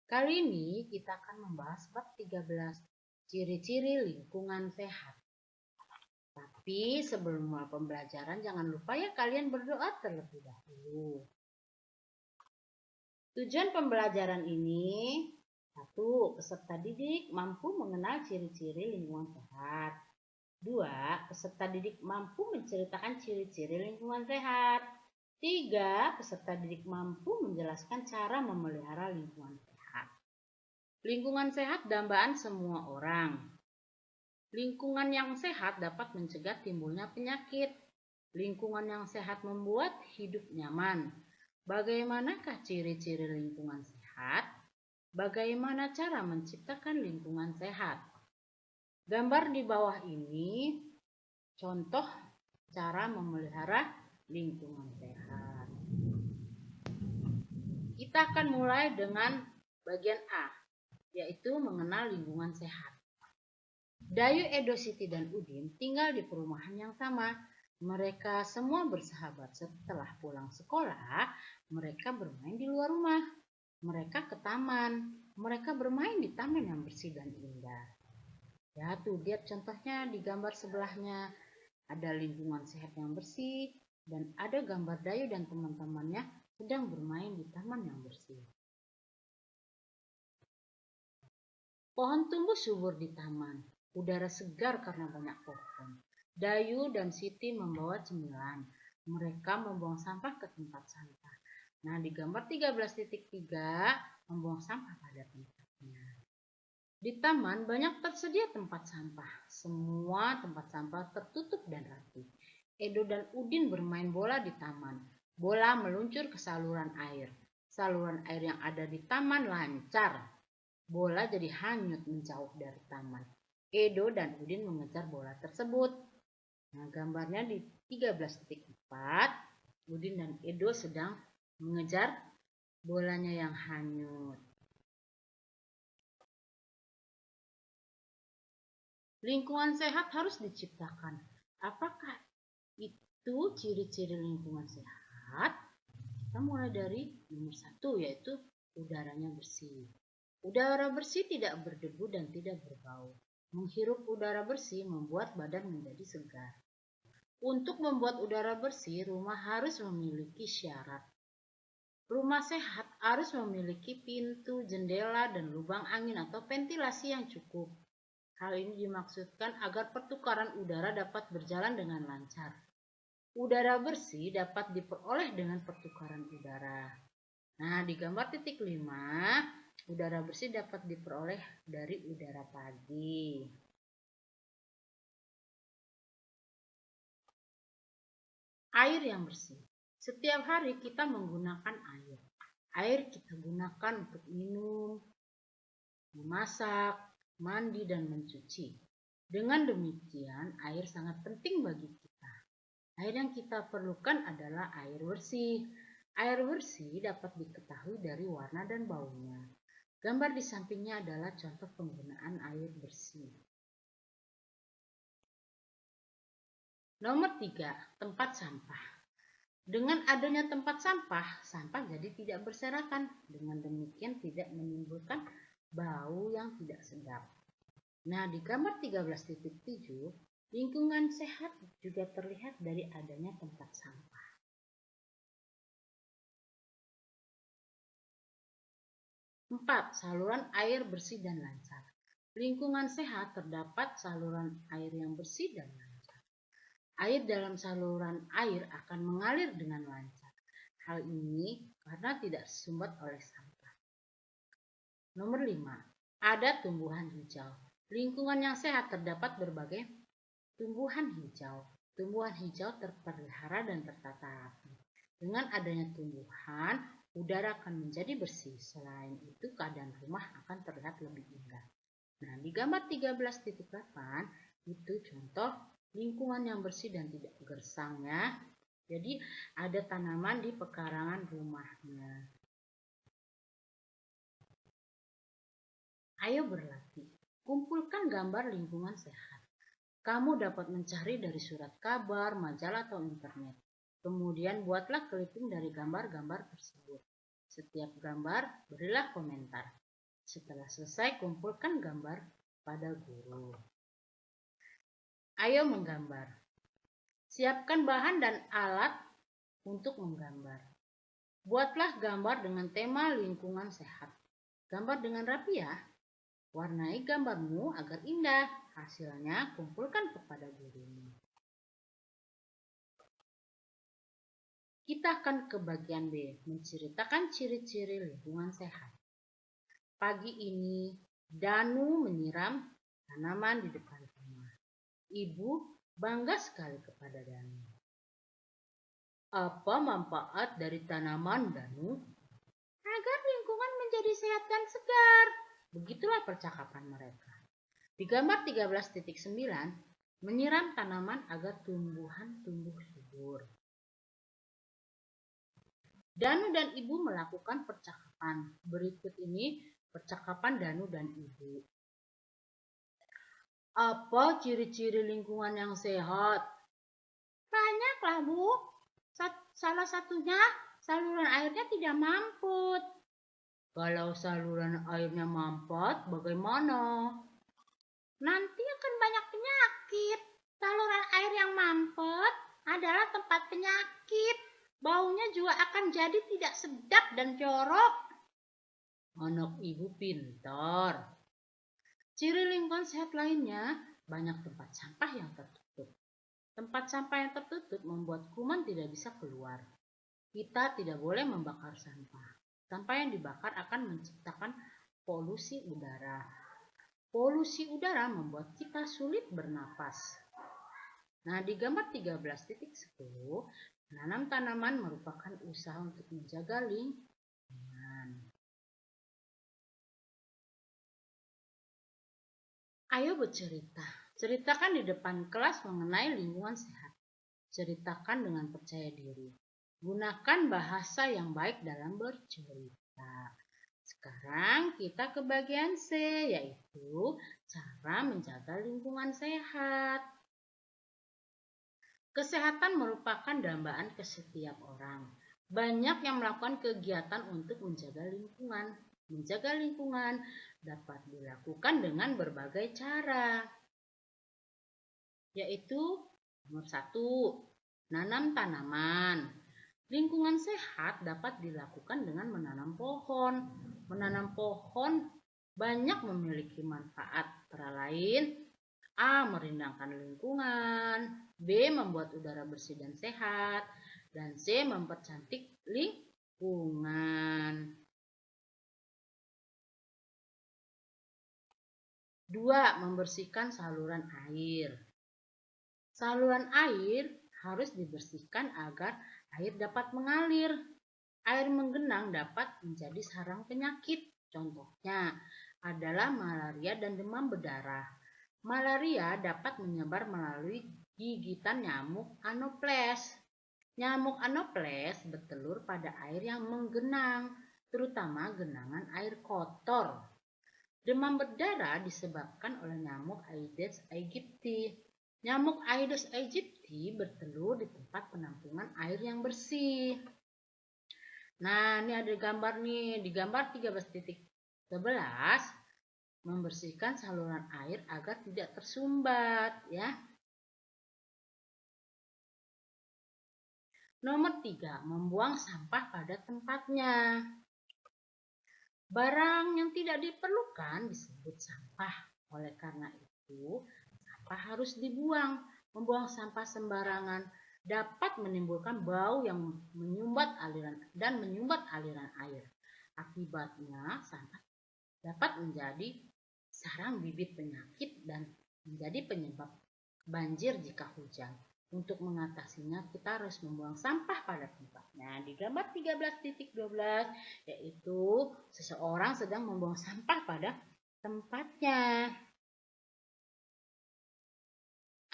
Kali ini kita akan membahas bab 13, ciri-ciri lingkungan sehat. Tapi sebelum mulai pembelajaran jangan lupa ya kalian berdoa terlebih dahulu. Tujuan pembelajaran ini, 1. Peserta didik mampu mengenal ciri-ciri lingkungan sehat. 2. Peserta didik mampu menceritakan ciri-ciri lingkungan sehat. 3. Peserta didik mampu menjelaskan cara memelihara lingkungan sehat. Lingkungan sehat dambaan semua orang. Lingkungan yang sehat dapat mencegah timbulnya penyakit. Lingkungan yang sehat membuat hidup nyaman. Bagaimanakah ciri-ciri lingkungan sehat? Bagaimana cara menciptakan lingkungan sehat? Gambar di bawah ini contoh cara memelihara lingkungan sehat. Kita akan mulai dengan bagian A, yaitu mengenal lingkungan sehat. Dayu, Edo, Siti, dan Udin tinggal di perumahan yang sama. Mereka semua bersahabat. Setelah pulang sekolah, mereka bermain di luar rumah. Mereka ke taman. Mereka bermain di taman yang bersih dan indah. Ya, tuh lihat contohnya di gambar sebelahnya. Ada lingkungan sehat yang bersih dan ada gambar Dayu dan teman-temannya sedang bermain di taman yang bersih. Pohon tumbuh subur di taman. Udara segar karena banyak pohon. Dayu dan Siti membawa cemilan. Mereka membuang sampah ke tempat sampah. Nah, di gambar 13.3 membuang sampah pada tempatnya. Di taman banyak tersedia tempat sampah. Semua tempat sampah tertutup dan rapi. Edo dan Udin bermain bola di taman. Bola meluncur ke saluran air. Saluran air yang ada di taman lancar. Bola jadi hanyut menjauh dari taman. Edo dan Udin mengejar bola tersebut. Nah, gambarnya di 13.4, Udin dan Edo sedang mengejar bolanya yang hanyut. Lingkungan sehat harus diciptakan. Apakah itu ciri-ciri lingkungan sehat? Kita mulai dari nomor 1, yaitu udaranya bersih. Udara bersih tidak berdebu dan tidak berbau. Menghirup udara bersih membuat badan menjadi segar. Untuk membuat udara bersih, rumah harus memiliki syarat. Rumah sehat harus memiliki pintu, jendela, dan lubang angin atau ventilasi yang cukup. Hal ini dimaksudkan agar pertukaran udara dapat berjalan dengan lancar. Udara bersih dapat diperoleh dengan pertukaran udara. Nah, di gambar titik 5, udara bersih dapat diperoleh dari udara pagi. Air yang bersih. Setiap hari kita menggunakan air. Air kita gunakan untuk minum, memasak, mandi, dan mencuci. Dengan demikian, air sangat penting bagi kita. Air yang kita perlukan adalah air bersih. Air bersih dapat diketahui dari warna dan baunya. Gambar di sampingnya adalah contoh penggunaan air bersih. Nomor 3, tempat sampah. Dengan adanya tempat sampah, sampah jadi tidak berserakan. Dengan demikian tidak menimbulkan bau yang tidak sedap. Nah, di gambar 13.7, lingkungan sehat juga terlihat dari adanya tempat sampah. 4. Saluran air bersih dan lancar. Lingkungan sehat terdapat saluran air yang bersih dan lancar. Air dalam saluran air akan mengalir dengan lancar. Hal ini karena tidak tersumbat oleh sampah. Nomor 5. Ada tumbuhan hijau. Lingkungan yang sehat terdapat berbagai tumbuhan hijau. Tumbuhan hijau terpelihara dan tertata rapi. Dengan adanya tumbuhan, udara akan menjadi bersih. Selain itu, keadaan rumah akan terlihat lebih indah. Nah, di gambar 13.8 itu contoh lingkungan yang bersih dan tidak gersang ya. Jadi ada tanaman di pekarangan rumahnya. Ayo berlatih. Kumpulkan gambar lingkungan sehat. Kamu dapat mencari dari surat kabar, majalah, atau internet. Kemudian buatlah clipping dari gambar-gambar tersebut. Setiap gambar berilah komentar. Setelah selesai, kumpulkan gambar pada guru. Ayo menggambar. Siapkan bahan dan alat untuk menggambar. Buatlah gambar dengan tema lingkungan sehat. Gambar dengan rapi ya. Warnai gambarmu agar indah. Hasilnya kumpulkan kepada gurumu. Kita akan ke bagian B, menceritakan ciri-ciri lingkungan sehat. Pagi ini, Danu menyiram tanaman di depan rumah. Ibu bangga sekali kepada Danu. Apa manfaat dari tanaman, Danu? Agar lingkungan menjadi sehat dan segar. Begitulah percakapan mereka. Di gambar 13.9, menyiram tanaman agar tumbuhan tumbuh subur. Danu dan Ibu melakukan percakapan. Berikut ini percakapan Danu dan Ibu. Apa ciri-ciri lingkungan yang sehat? Banyaklah, Bu. Salah satunya saluran airnya tidak mampet. Kalau saluran airnya mampet, bagaimana? Nanti akan banyak penyakit. Saluran air yang mampet adalah tempat penyakit. Baunya juga akan jadi tidak sedap dan jorok. Anak Ibu pintar. Ciri lingkungan sehat lainnya, banyak tempat sampah yang tertutup. Tempat sampah yang tertutup membuat kuman tidak bisa keluar. Kita tidak boleh membakar sampah. Sampah yang dibakar akan menciptakan polusi udara. Polusi udara membuat kita sulit bernapas. Nah, di gambar 13.10, menanam tanaman merupakan usaha untuk menjaga lingkungan. Ayo bercerita. Ceritakan di depan kelas mengenai lingkungan sehat. Ceritakan dengan percaya diri. Gunakan bahasa yang baik dalam bercerita. Sekarang kita ke bagian C, yaitu cara menjaga lingkungan sehat. Kesehatan merupakan dambaan ke setiap orang. Banyak yang melakukan kegiatan untuk menjaga lingkungan. Menjaga lingkungan dapat dilakukan dengan berbagai cara, yaitu nomor 1, nanam tanaman. Lingkungan sehat dapat dilakukan dengan menanam pohon. Menanam pohon banyak memiliki manfaat, antara lain A. Merindangkan lingkungan, B. Membuat udara bersih dan sehat, dan C. Mempercantik lingkungan. 2. Membersihkan saluran air. Saluran air harus dibersihkan agar air dapat mengalir. Air menggenang dapat menjadi sarang penyakit. Contohnya adalah malaria dan demam berdarah. Malaria dapat menyebar melalui gigitan nyamuk Anopheles. Nyamuk Anopheles bertelur pada air yang menggenang, terutama genangan air kotor. Demam berdarah disebabkan oleh nyamuk Aedes aegypti. Nyamuk Aedes aegypti bertelur di tempat penampungan air yang bersih. Nah, ini ada gambar nih, di gambar 13.11, membersihkan saluran air agar tidak tersumbat, ya. Nomor 3, membuang sampah pada tempatnya. Barang yang tidak diperlukan disebut sampah. Oleh karena itu, sampah harus dibuang. Membuang sampah sembarangan dapat menimbulkan bau yang menyumbat aliran air. Akibatnya, sampah dapat menjadi sarang bibit penyakit dan menjadi penyebab banjir jika hujan. Untuk mengatasinya, kita harus membuang sampah pada tempatnya. Di gambar 13.12, yaitu seseorang sedang membuang sampah pada tempatnya.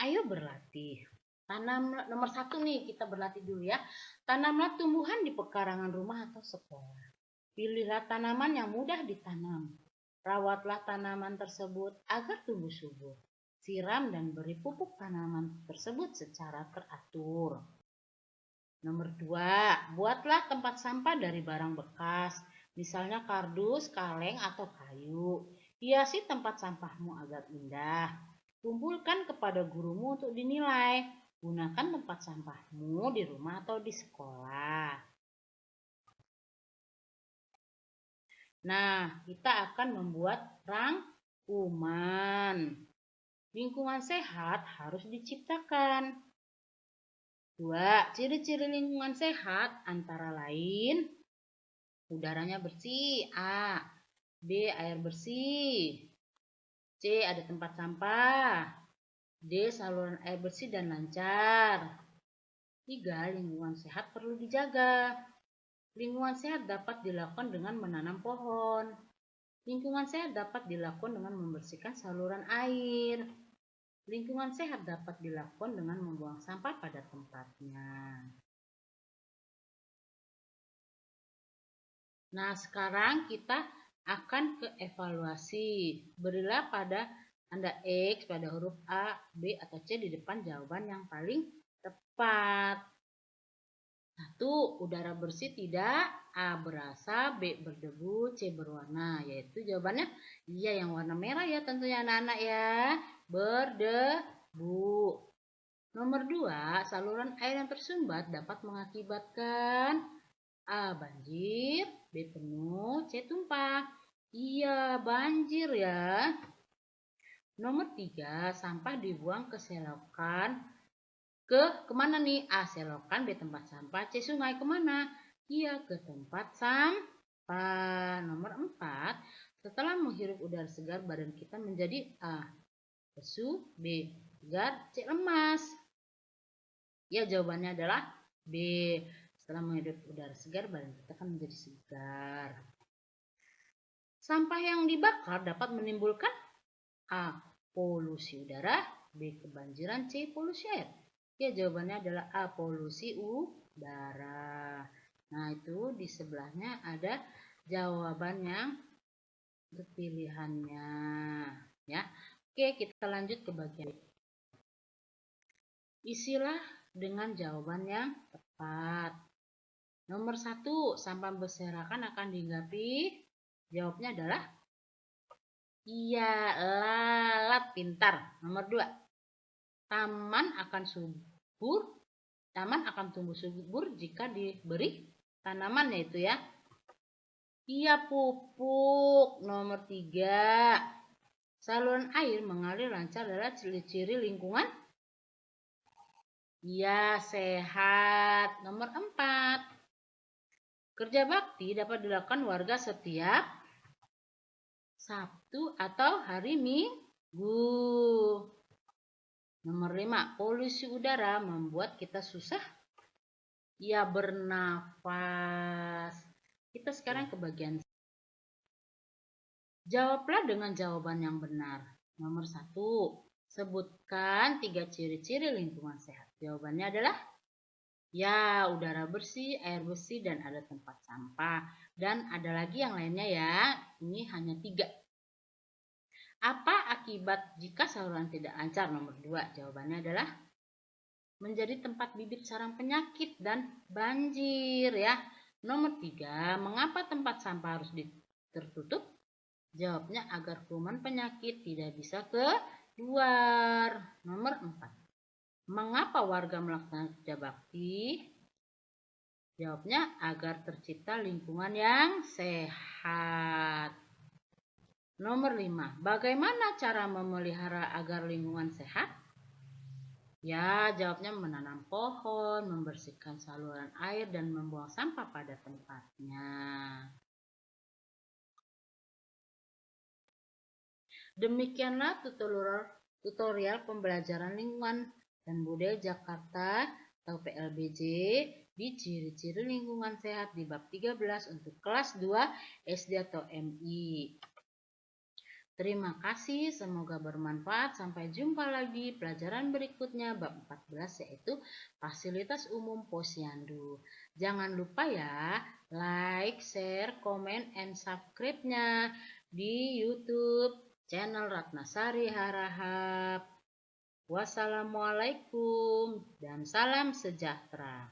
Ayo berlatih. Tanam nomor 1 nih, kita berlatih dulu ya. Tanamlah tumbuhan di pekarangan rumah atau sekolah. Pilihlah tanaman yang mudah ditanam. Rawatlah tanaman tersebut agar tumbuh subur. Siram dan beri pupuk tanaman tersebut secara teratur. Nomor 2, buatlah tempat sampah dari barang bekas. misalnya kardus, kaleng, atau kayu. Hiasi tempat sampahmu agar indah. Kumpulkan kepada gurumu untuk dinilai. Gunakan tempat sampahmu di rumah atau di sekolah. Nah, kita akan membuat rangkuman. Lingkungan sehat harus diciptakan. 2. Ciri-ciri lingkungan sehat antara lain udaranya bersih, A. B. Air bersih. C. Ada tempat sampah. D. Saluran air bersih dan lancar. 3. Lingkungan sehat perlu dijaga. Lingkungan sehat dapat dilakukan dengan menanam pohon. Lingkungan sehat dapat dilakukan dengan membersihkan saluran air. Lingkungan sehat dapat dilakukan dengan membuang sampah pada tempatnya. Nah, sekarang kita akan ke evaluasi. Berilah pada Anda X pada huruf A, B, atau C di depan jawaban yang paling tepat. 1. Udara bersih tidak, A berasa, B berdebu, C berwarna. Yaitu jawabannya iya yang warna merah ya tentunya anak-anak ya. Berdebu. Nomor 2, saluran air yang tersumbat dapat mengakibatkan A. Banjir, B. Penuh, C. Tumpah. Iya, banjir ya. Nomor 3, sampah dibuang ke selokan. Kemana nih? A. Selokan, B. Tempat sampah, C. Sungai. Kemana? Iya, ke tempat sampah. Nomor 4, setelah menghirup udara segar, badan kita menjadi A. Lesu, B. Segar, C. Lemas. Ya, jawabannya adalah B. Setelah menghirup udara segar, badan kita akan menjadi segar. Sampah yang dibakar dapat menimbulkan A. Polusi udara, B. Kebanjiran, C. Polusi air. Ya, jawabannya adalah A. Polusi udara. Nah, itu di sebelahnya ada jawaban yang pilihannya. Ya, oke, kita lanjut ke bagian. Isilah dengan jawaban yang tepat. Nomor 1, sampah berserakan akan dihinggapi. Jawabnya adalah iya, lalat pintar. Nomor 2, taman akan tumbuh subur jika diberi tanaman, yaitu ya. Iya, pupuk. Nomor 3, saluran air mengalir lancar adalah ciri-ciri lingkungan. Iya, sehat. Nomor 4, kerja bakti dapat dilakukan warga setiap Sabtu atau hari Minggu. Nomor 5, polusi udara membuat kita susah ya bernafas. Kita sekarang ke bagian. Jawablah dengan jawaban yang benar. Nomor 1, sebutkan 3 ciri-ciri lingkungan sehat. Jawabannya adalah ya, udara bersih, air bersih, dan ada tempat sampah. Dan ada lagi yang lainnya ya. Ini hanya 3. Apa akibat jika saluran tidak lancar? Nomor 2. Jawabannya adalah menjadi tempat bibit sarang penyakit dan banjir ya. Nomor 3. Mengapa tempat sampah harus tertutup? Jawabnya agar kuman penyakit tidak bisa keluar. Nomor 4. Mengapa warga melakukan kerja bakti? Jawabnya agar tercipta lingkungan yang sehat. Nomor 5. Bagaimana cara memelihara agar lingkungan sehat? Ya, jawabnya menanam pohon, membersihkan saluran air, dan membuang sampah pada tempatnya. Demikianlah tutorial pembelajaran lingkungan dan budaya Jakarta atau PLBJ di ciri-ciri lingkungan sehat di bab 13 untuk kelas 2 SD atau MI. Terima kasih, semoga bermanfaat. Sampai jumpa lagi pelajaran berikutnya bab 14 yaitu fasilitas umum posyandu. Jangan lupa ya, like, share, komen, and subscribe-nya di YouTube channel Ratnasari Harahap. Wassalamualaikum dan salam sejahtera.